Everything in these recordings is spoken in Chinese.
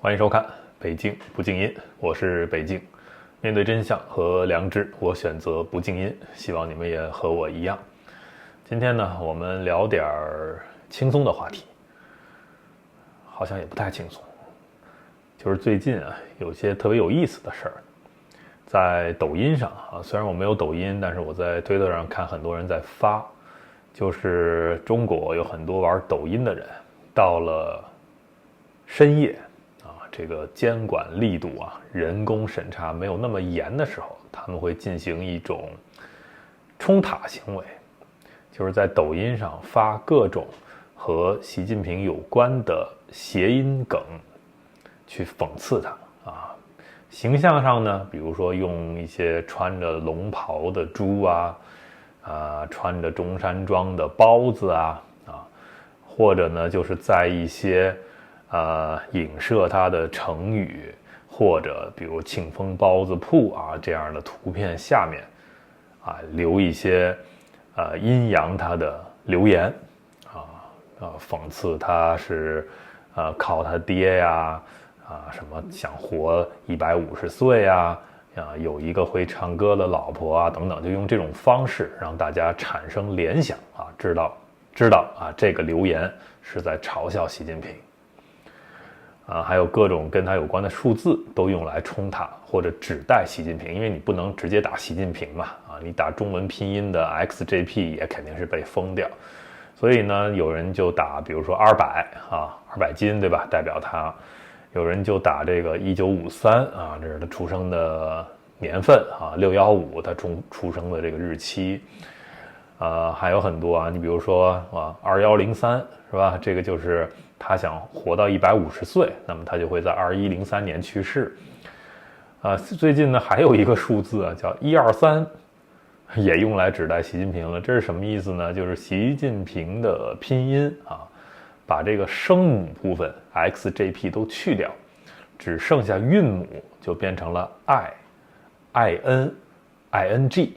歡迎收看《北京不靜音》，我是北京。面對真相和良知，我選擇不靜音。希望你們也和我一樣。今天呢，我們聊點輕鬆的話題，好像也不太輕鬆。就是最近啊，有些特別有意思的事兒，在抖音上啊，虽然我沒有抖音，但是我在推特上看很多人在发，就是中国有很多玩抖音的人，到了深夜啊，这個監管力度啊，人工審查沒有那麼嚴的時候，他們會進行一種衝塔行為，就是在抖音上發各種和習近平有關的諧音梗，去諷刺他啊。形象上呢，比如說用一些穿着龍袍的豬啊，穿着中山裝的包子啊，或者呢就是在一些影射他的成語，或者比如慶豐包子鋪啊這樣的圖片下面啊留一些陰陽他的留言諷刺他是靠他爹呀什麼想活150歲啊，有一個會唱歌的老婆啊等等，就用這種方式讓大家產生聯想啊，知道啊這個留言是在嘲笑習近平還有各種跟他有關的數字都用來衝塔或者指代習近平，因為你不能直接打習近平嘛你打中文拼音的 XJP 也肯定是被封掉，所以呢有人就打比如说200斤对吧，代表他。有人就打这個1953這是他出生的年份615他出生的這個日期還有很多你比如說2103是吧，這個就是他想活到150歲，那麼他就會在2103年去世最近呢還有一個數字叫123，也用來指代習近平了。這是什麼意思呢？就是習近平的拼音把這個聲母部分 XJP 都去掉，只剩下韻母，就變成了 IN、ING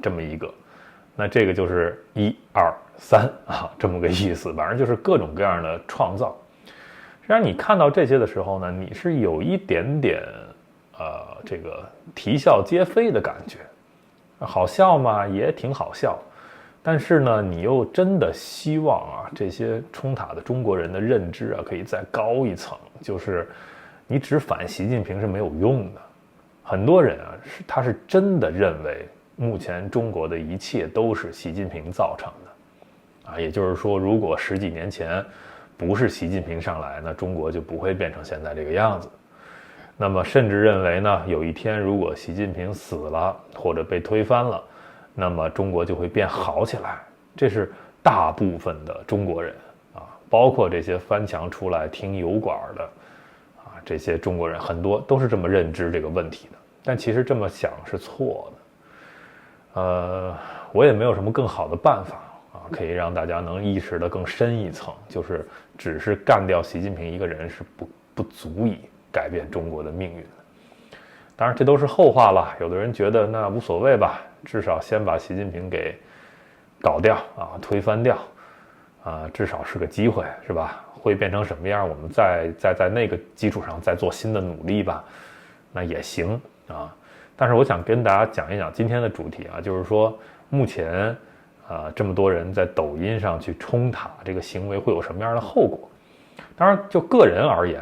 這麼一個。那這個就是1、2、3這麼個意思，反正就是各種各樣的創造。實際上你看到這些的時候呢，你是有一點點這個啼笑皆非的感覺，好笑嗎？也挺好笑。但是呢，你又真的希望這些衝塔的中國人的認知可以再高一層，就是你只反習近平是沒有用的。很多人他是真的認為目前中國的一切都是習近平造成的也就是說，如果10幾年前不是習近平上來，那中國就不會變成現在這個樣子。那麼甚至認為呢，有一天如果習近平死了或者被推翻了，那麼中國就會變好起來，這是大部分的中國人包括這些翻牆出來聽油管的這些中國人，很多都是這麼認知這個問題的。但其實這麼想是錯的。我也沒有什麼更好的辦法可以讓大家能意識得更深一層，就是只是幹掉習近平一個人是不足以改變中國的命運的。當然這都是後話了，有的人覺得那無所謂吧，至少先把習近平給搞掉推翻掉至少是個機會是吧？會變成什麼樣，我們在那個基礎上再做新的努力吧，那也行但是我想跟大家講一講今天的主題就是說目前這麼多人在抖音上去衝塔，這個行為會有什麼樣的後果？當然就個人而言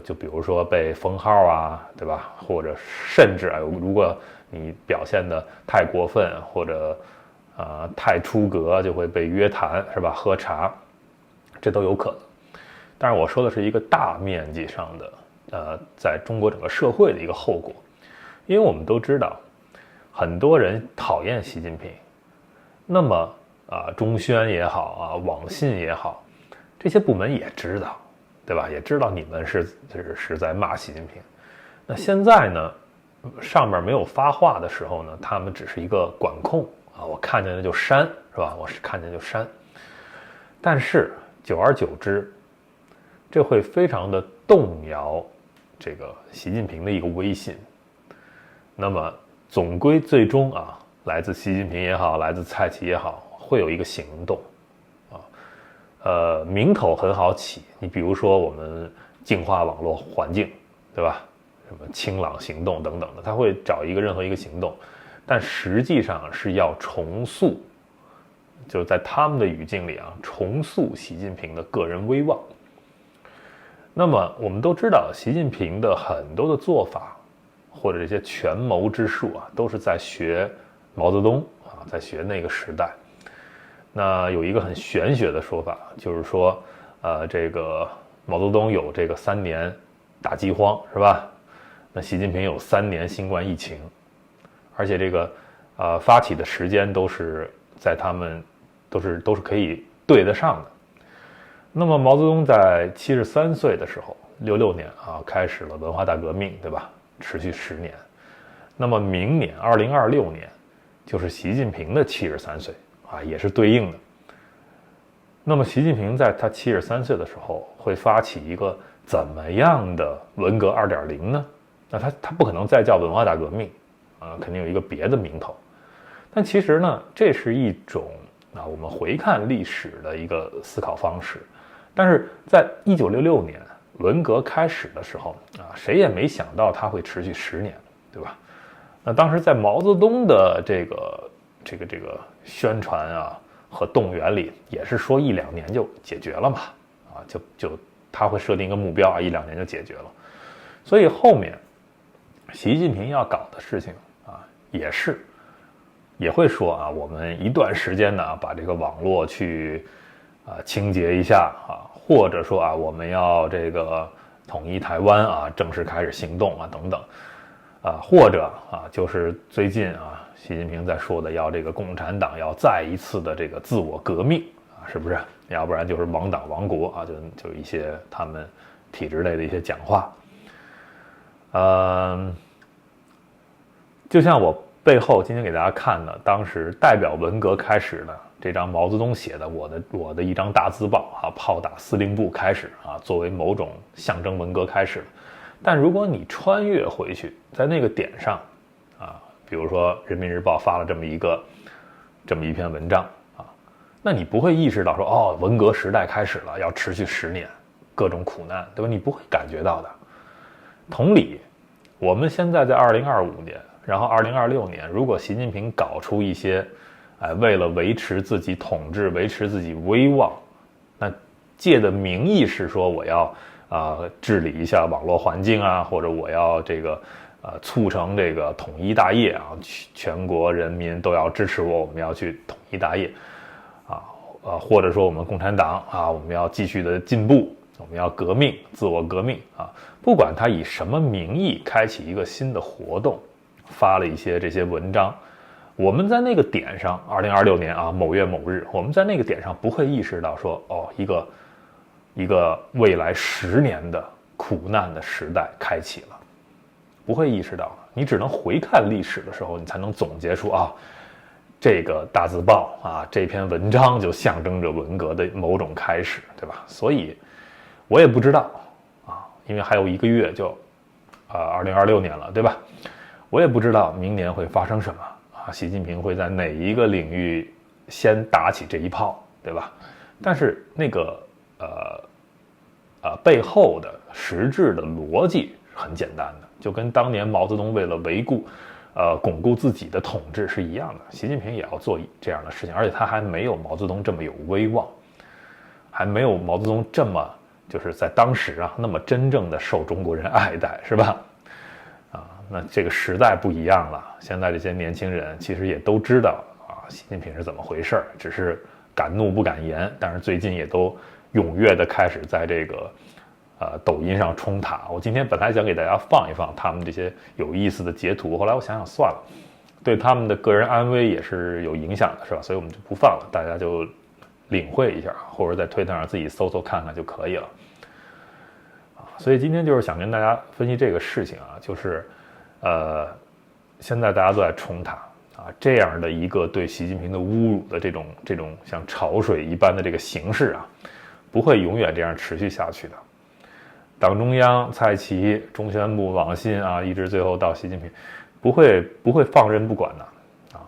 就比如說被封號對吧？或者甚至如果你表現得太過分或者太出格，就會被約談是吧？喝茶，這都有可能。但是我說的是一個大面積上的在中國整個社會的一個後果。因為我們都知道很多人討厭習近平，那麼中宣也好網信也好，這些部門也知道对吧？也知道你們是在骂習近平。那現在呢，上面沒有發話的時候呢，他們只是一個管控我看見了就刪是吧？我是看見就刪。但是久而久之，這會非常的動搖這個習近平的一個威信。那麼總歸最終來自習近平也好，來自蔡奇也好，會有一個行動名頭很好起。你比如說我們淨化網絡環境，對吧？什么清朗行動等等的，他會找任何一個行動，但實際上是要重塑，就是在他們的語境裡啊，重塑習近平的個人威望。那麼我們都知道，習近平的很多的做法或者這些權謀之術啊，都是在學毛澤東啊，在學那個時代。那有一個很玄學的說法，就是說，這個毛澤東有這個3年大饑荒，是吧？那習近平有3年新冠疫情，而且這個發起的時間都是在他們都是可以對得上的。那麼毛澤東在73歲的時候，66年啊開始了文化大革命，對吧？持續10年。那麼明年2026年就是習近平的73歲啊，也是對應的。那麼習近平在他73歲的時候會發起一個怎麼樣的文革2.0呢？那他不可能再叫文化大革命啊，肯定有一個別的名頭。但其實呢，這是一種我們回看歷史的一個思考方式。但是在1966年文革開始的時候啊，誰也沒想到它會持續10年，對吧？那當時在毛澤東的這個宣傳啊和動員裡，也是說1-2年就解決了嘛，啊，就他會設定一個目標啊，1-2年就解決了。所以後面習近平要搞的事情啊，也會說啊，我們一段時間呢，把這個網絡去清潔一下啊，或者說啊，我們要這個統一台灣啊，正式開始行動啊，等等啊，或者啊，就是最近啊，習近平在說的，要這個共產黨要再一次的這個自我革命啊，是不是？要不然就是亡黨亡國啊，就一些他們體制內的一些講話。就像我背後今天給大家看的，當時代表文革開始的這張毛澤東寫的我的一張大字報啊，炮打司令部開始啊，作為某種象徵文革開始。但如果你穿越回去，在那個點上啊，比如說人民日報發了這麼一篇文章啊，那你不會意識到說，哦，文革時代開始了，要持續10年，各種苦難，對吧？你不會感覺到的。同理，我們現在在2025年，然後2026年，如果習近平搞出一些為了維持自己統治、維持自己威望，那借的名義是說我要治理一下網絡環境啊，或者我要这個促成這個統一大業啊，全國人民都要支持我們要去統一大業啊，或者說我們共產黨啊，我們要繼續的進步，我們要革命，自我革命啊，不管他以什麼名義開啟一個新的活動，發了一些這些文章，我們在那個點上，2026年啊某月某日，我們在那個點上不會意識到說，哦，一個未來10年的苦難的時代開啟了，不會意識到的。你只能回看歷史的時候，你才能總結出啊，這個大字報啊，這篇文章就象徵着文革的某種開始，對吧？所以我也不知道啊，因為還有1個月就2026年了，對吧？我也不知道明年會發生什麼啊，習近平會在哪一個領域先打起這一炮，對吧？但是那個背後的實質的邏輯是很簡單的，就跟當年毛澤東為了鞏固自己的統治是一樣的。習近平也要做這樣的事情，而且他還沒有毛澤東這麼有威望，還沒有毛澤東這麼就是在當時啊那麼真正的受中國人愛戴，是吧？那這個時代不一樣了，現在這些年輕人其實也都知道啊，習近平是怎麼回事，只是敢怒不敢言。但是最近也都踊躍的開始在這個抖音上冲塔。我今天本來想給大家放一放他們這些有意思的截圖，後來我想想算了，對他们的個人安危也是有影響的，是吧？所以我們就不放了，大家就領會一下，或者在推特上自己搜搜看看就可以了。所以今天就是想跟大家分析這個事情啊，就是現在大家都在衝塔啊，這樣的一個對習近平的侮辱的這種像潮水一般的這個形式啊，不會永遠這樣持續下去的。黨中央、蔡奇、中宣部、網信啊，一直最後到習近平，不會放任不管的啊。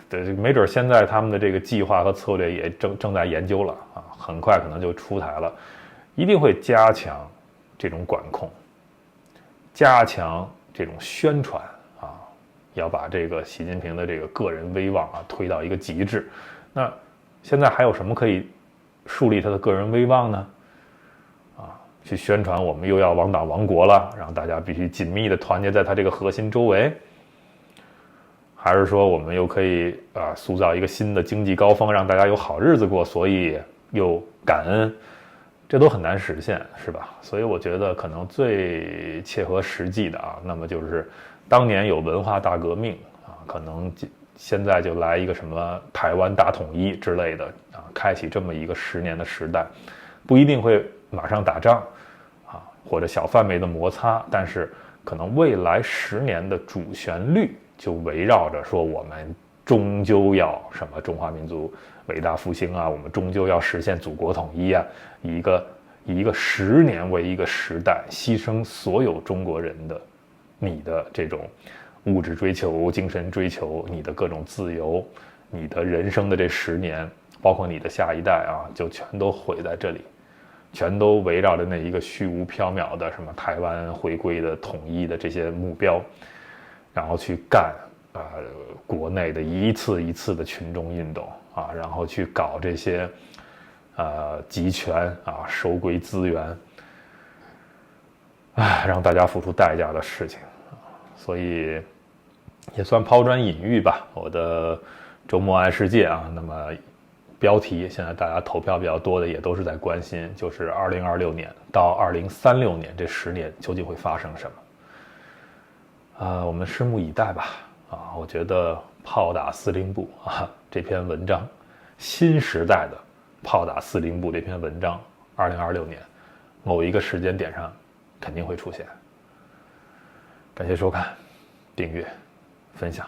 對，沒準現在他們的這個計劃和策略也正在研究了啊，很快可能就出台了，一定會加強這種管控，加強这種宣傳啊，要把這個習近平的這個個人威望啊推到一個極致。那現在還有什麼可以樹立他的個人威望呢？去宣傳我們又要亡黨亡國了，讓大家必須緊密的團結在他這個核心周圍，還是說我們又可以塑造一個新的經濟高峰，讓大家有好日子過，所以又感恩，這都很難實現，是吧？所以我覺得可能最切合實際的那麼就是當年有文化大革命可能現在就來一個什麼台灣大統一之類的開啟這麼一個10年的時代，不一定會馬上打仗或者小範圍的摩擦，但是可能未來10年的主旋律就圍繞着說我們終究要什麼中华民族偉大復興我們終究要實現祖國統一以一個10年為一個時代，犧牲所有中國人的你的這種物質追求、精神追求，你的各種自由，你的人生的這10年，包括你的下一代就全都毀在這裡，全都圍繞着那一個虛無縹緲的什麼台灣回歸的統一的這些目標，然後去幹國內的一次一次的群眾運动然後去搞這些集權收歸資源讓大家付出代價的事情，所以也算拋磚引玉吧。我的周末爱世界那麼標題現在大家投票比較多的也都是在關心，就是2026年到2036年这10年究竟會發生什麼我們拭目以待吧。我覺得炮打司令部這篇文章，新時代的炮打司令部這篇文章2026年某一個時間點上肯定會出現。感謝收看、訂閱、分享。